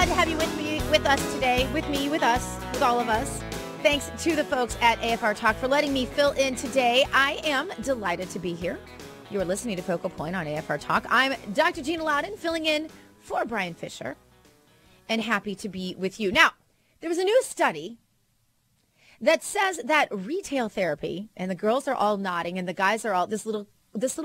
glad to have you with us today, with all of us. Thanks to the folks at AFR Talk for letting me fill in today. I am delighted to be here. You're listening to Focal Point on AFR Talk. I'm Dr. Gina Loudon, filling in for Brian Fisher, and happy to be with you. Now, there was a new study that says that retail therapy, and the girls are all nodding, and the guys are all, this little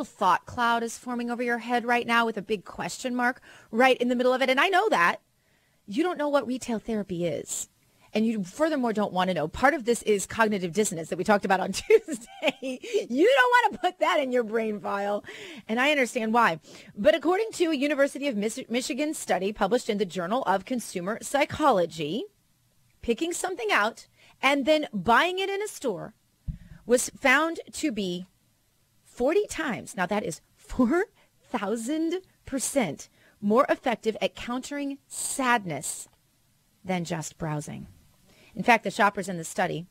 thought cloud is forming over your head right now with a big question mark right in the middle of it. And I know that. You don't know what retail therapy is. And you furthermore don't want to know. Part of this is cognitive dissonance that we talked about on Tuesday. You don't want to put that in your brain file. And I understand why. But according to a University of Michigan study published in the Journal of Consumer Psychology, picking something out and then buying it in a store was found to be 40 times, now that is 4,000% more effective at countering sadness than just browsing. In fact, the shoppers in the study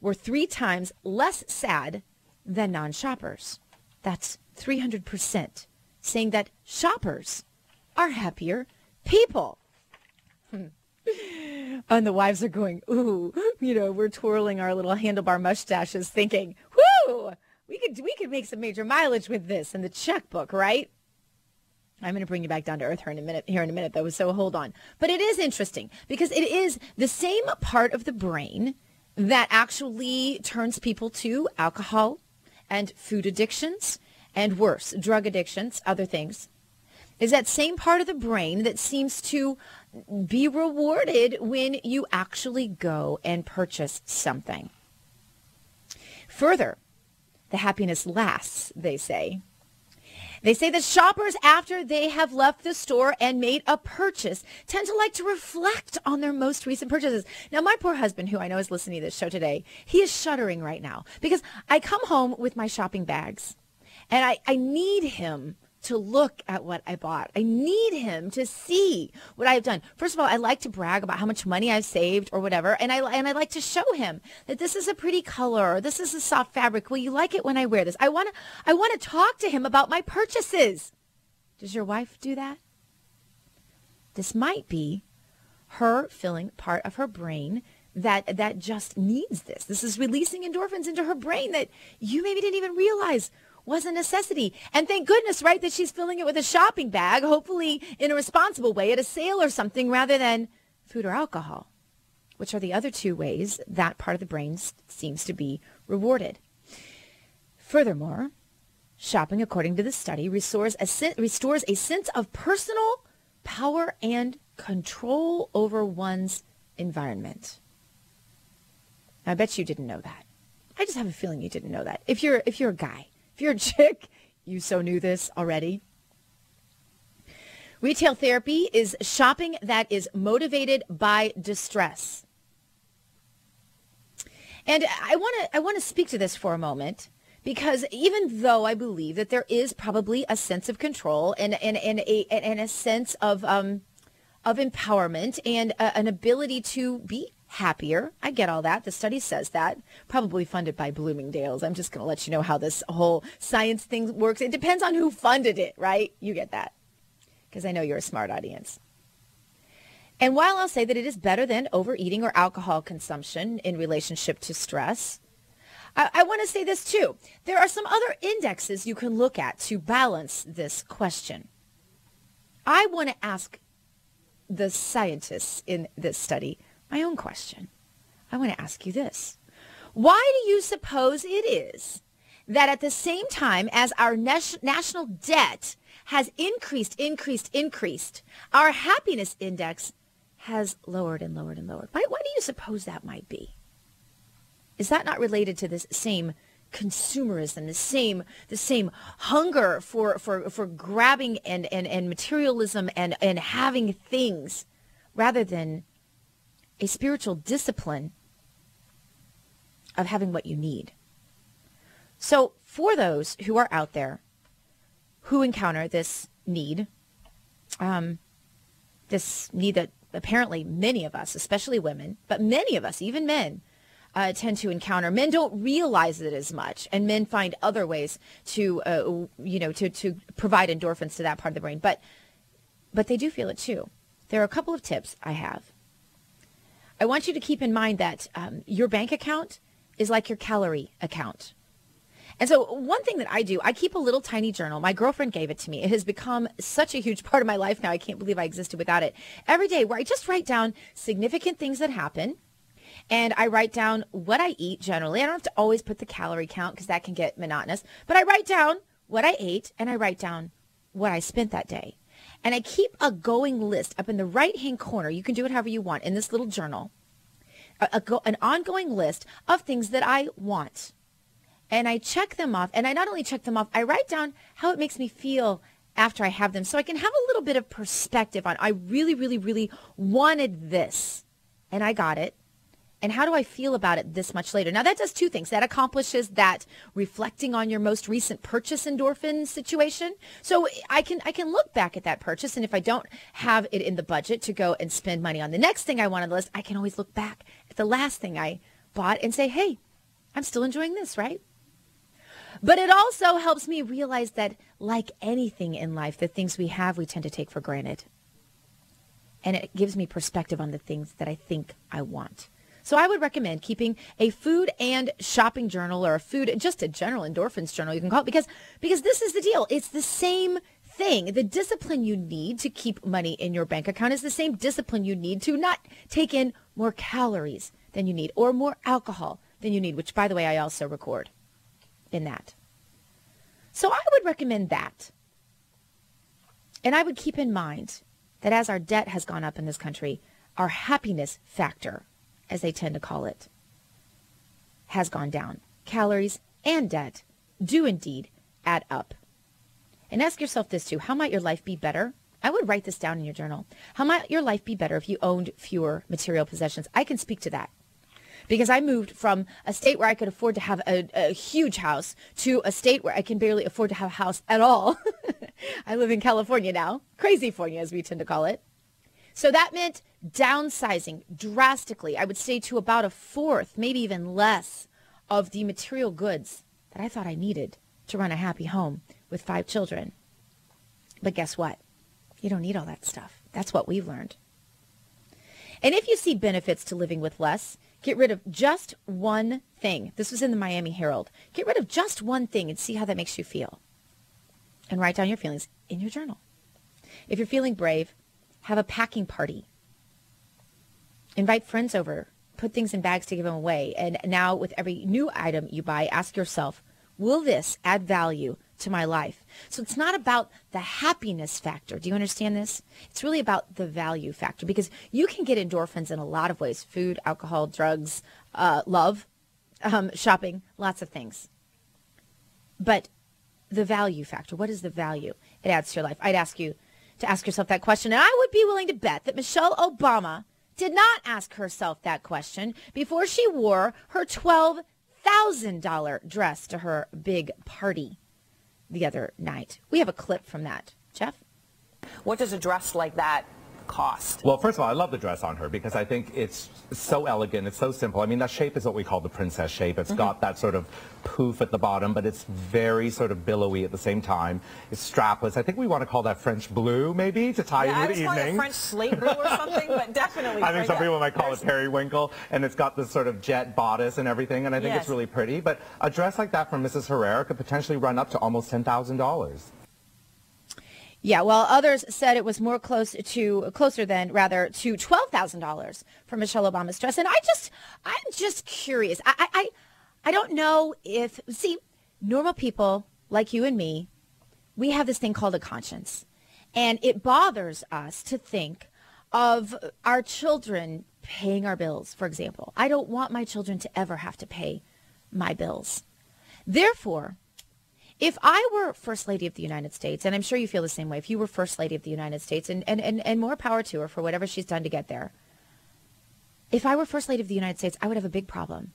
were 3 times less sad than non-shoppers. That's 300%, saying that shoppers are happier people. And the wives are going, ooh, we're twirling our little handlebar mustaches thinking, whoo, we could make some major mileage with this in the checkbook, right? I'm going to bring you back down to earth here in a minute, though, so hold on. But it is interesting because it is the same part of the brain that actually turns people to alcohol and food addictions and worse, drug addictions, other things. Is that same part of the brain that seems to be rewarded when you actually go and purchase something. Further, the happiness lasts, they say. They say that shoppers, after they have left the store and made a purchase, tend to like to reflect on their most recent purchases. Now, my poor husband, who I know is listening to this show today, he is shuddering right now because I come home with my shopping bags and I need him to look at what I bought. I need him to see what I've done. First of all, I like to brag about how much money I've saved or whatever. And I like to show him that this is a pretty color or this is a soft fabric. Will you like it when I wear this? I want to talk to him about my purchases. Does your wife do that? This might be her filling part of her brain that just needs this. This is releasing endorphins into her brain that you maybe didn't even realize was a necessity. And thank goodness, right, that she's filling it with a shopping bag, hopefully in a responsible way at a sale or something rather than food or alcohol, which are the other two ways that part of the brain seems to be rewarded. Furthermore, shopping, according to the study, restores a sense of personal power and control over one's environment. I bet you didn't know that. I just have a feeling you didn't know that. If you're a guy, if you're a chick, you so knew this already. Retail therapy is shopping that is motivated by distress. And I want to speak to this for a moment because even though I believe that there is probably a sense of control and a sense of empowerment and an ability to be happier. I get all that. The study says that. Probably funded by Bloomingdale's. I'm just going to let you know how this whole science thing works. It depends on who funded it, right? You get that. Because I know you're a smart audience. And while I'll say that it is better than overeating or alcohol consumption in relationship to stress, I want to say this too. There are some other indexes you can look at to balance this question. I want to ask the scientists in this study my own question. I want to ask you this. Why do you suppose it is that at the same time as our national debt has increased, our happiness index has lowered and lowered and lowered? Why do you suppose that might be? Is that not related to this same consumerism, the same hunger for grabbing and materialism and having things rather than a spiritual discipline of having what you need? So for those who are out there who encounter this need that apparently many of us, especially women, but many of us, even men, tend to encounter. Men don't realize it as much, and men find other ways to provide endorphins to that part of the brain. But they do feel it too. there are a couple of tips I have. I want you to keep in mind that your bank account is like your calorie account. And so one thing that I do, I keep a little tiny journal. My girlfriend gave it to me. It has become such a huge part of my life now. I can't believe I existed without it. Every day where I just write down significant things that happen. And I write down what I eat generally. I don't have to always put the calorie count because that can get monotonous. But I write down what I ate and I write down what I spent that day. And I keep a going list up in the right-hand corner. You can do it however you want in this little journal. An ongoing list of things that I want. And I check them off. And I not only check them off, I write down how it makes me feel after I have them. So I can have a little bit of perspective on, I really, really, really wanted this. And I got it. And how do I feel about it this much later? Now, that does two things. That accomplishes that reflecting on your most recent purchase endorphin situation. So I can look back at that purchase. And if I don't have it in the budget to go and spend money on the next thing I want on the list, I can always look back at the last thing I bought and say, hey, I'm still enjoying this, right? But it also helps me realize that, like anything in life, the things we have, we tend to take for granted. And it gives me perspective on the things that I think I want. So I would recommend keeping a food and shopping journal, or just a general endorphins journal, you can call it, because this is the deal. It's the same thing. The discipline you need to keep money in your bank account is the same discipline you need to not take in more calories than you need or more alcohol than you need, which, by the way, I also record in that. So I would recommend that. And I would keep in mind that as our debt has gone up in this country, our happiness factor, as they tend to call it, has gone down. Calories and debt do indeed add up. And ask yourself this too. How might your life be better? I would write this down in your journal. How might your life be better if you owned fewer material possessions? I can speak to that. Because I moved from a state where I could afford to have a huge house to a state where I can barely afford to have a house at all. I live in California now. Crazy-fornia, as we tend to call it. So that meant downsizing drastically. I would say to about a fourth, maybe even less, of the material goods that I thought I needed to run a happy home with 5 children. But guess what? You don't need all that stuff. That's what we've learned. And if you see benefits to living with less, get rid of just one thing. This was in the Miami Herald. Get rid of just one thing and see how that makes you feel. And write down your feelings in your journal. If you're feeling brave, have a packing party. Invite friends over. Put things in bags to give them away. And now with every new item you buy, ask yourself, will this add value to my life? So it's not about the happiness factor. Do you understand this? It's really about the value factor, because you can get endorphins in a lot of ways: food, alcohol, drugs, love, shopping, lots of things. But the value factor, what is the value it adds to your life? I'd ask you to ask yourself that question. And I would be willing to bet that Michelle Obama did not ask herself that question before she wore her $12,000 dress to her big party the other night. We have a clip from that. Jeff? What does a dress like that cost? Well, first of all, I love the dress on her because I think it's so elegant. It's so simple. I mean, that shape is what we call the princess shape. It's got that sort of poof at the bottom, but it's very sort of billowy at the same time. It's strapless. I think we want to call that French blue, maybe, to tie into the evening. I was calling it French slate blue or something, but definitely. I think some people might call it periwinkle, and it's got this sort of jet bodice and everything, and I think it's really pretty. But a dress like that from Mrs. Herrera could potentially run up to almost $10,000. Yeah, well, others said it was closer than $12,000 for Michelle Obama's dress. And I'm just curious. I don't know if, normal people like you and me, we have this thing called a conscience. And it bothers us to think of our children paying our bills, for example. I don't want my children to ever have to pay my bills. Therefore, if I were First Lady of the United States, and I'm sure you feel the same way, if you were First Lady of the United States, and more power to her for whatever she's done to get there. If I were First Lady of the United States, I would have a big problem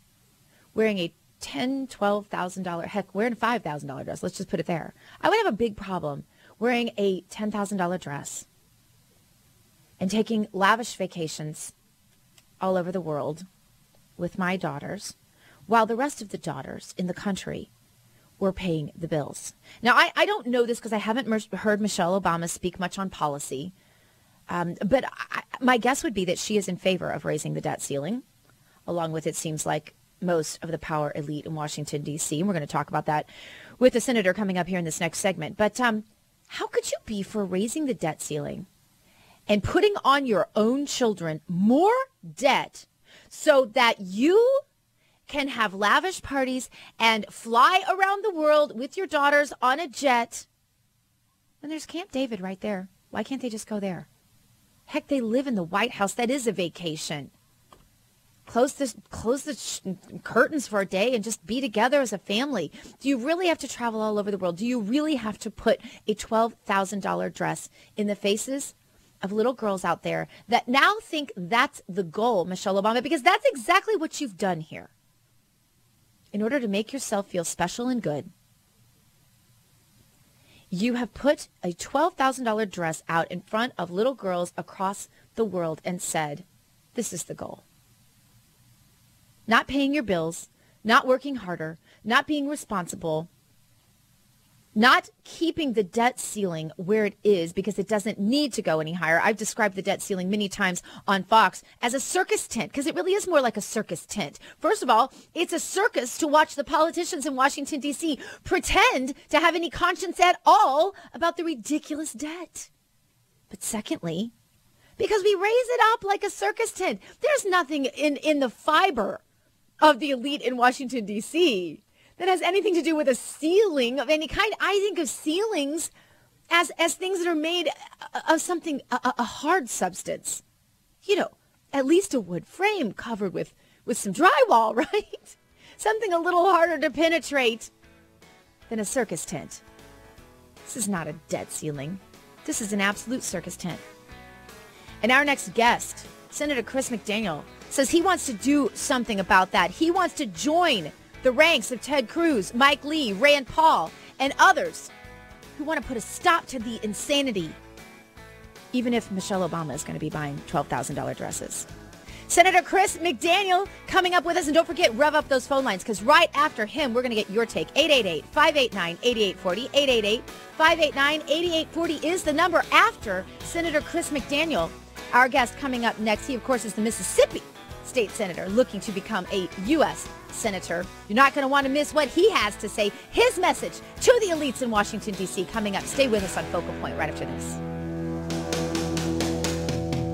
wearing a $10,000, $12,000, heck, wearing a $5,000 dress. Let's just put it there. I would have a big problem wearing a $10,000 dress and taking lavish vacations all over the world with my daughters, while the rest of the daughters in the country were paying the bills. Now, I don't know this because I haven't heard Michelle Obama speak much on policy, But my guess would be that she is in favor of raising the debt ceiling, along with, it seems like, most of the power elite in Washington, D.C. And we're going to talk about that with the senator coming up here in this next segment. But how could you be for raising the debt ceiling and putting on your own children more debt so that you can have lavish parties and fly around the world with your daughters on a jet? And there's Camp David right there. Why can't they just go there? Heck, they live in the White House. That is a vacation. Close the curtains for a day and just be together as a family. Do you really have to travel all over the world? Do you really have to put a $12,000 dress in the faces of little girls out there that now think that's the goal, Michelle Obama? Because that's exactly what you've done here. In order to make yourself feel special and good, you have put a $12,000 dress out in front of little girls across the world and said, this is the goal. Not paying your bills, not working harder, not being responsible, not keeping the debt ceiling where it is because it doesn't need to go any higher. I've described the debt ceiling many times on Fox as a circus tent because it really is more like a circus tent. First of all, it's a circus to watch the politicians in Washington, D.C. pretend to have any conscience at all about the ridiculous debt. But secondly, because we raise it up like a circus tent, there's nothing in the fiber of the elite in Washington, D.C. that has anything to do with a ceiling of any kind. I think of ceilings as things that are made of something, a hard substance. You know, at least a wood frame covered with some drywall, right? Something a little harder to penetrate than a circus tent. This is not a debt ceiling. This is an absolute circus tent. And our next guest, Senator Chris McDaniel, says he wants to do something about that. He wants to join the ranks of Ted Cruz, Mike Lee, Rand Paul, and others who want to put a stop to the insanity, even if Michelle Obama is going to be buying $12,000 dresses. Senator Chris McDaniel coming up with us. And don't forget, rev up those phone lines, because right after him, we're going to get your take. 888-589-8840. 888-589-8840 is the number after Senator Chris McDaniel. Our guest coming up next, he, of course, is the Mississippi state senator looking to become a U.S. senator. You're not going to want to miss what he has to say, his message to the elites in Washington, D.C. coming up. Stay with us on Focal Point right after this.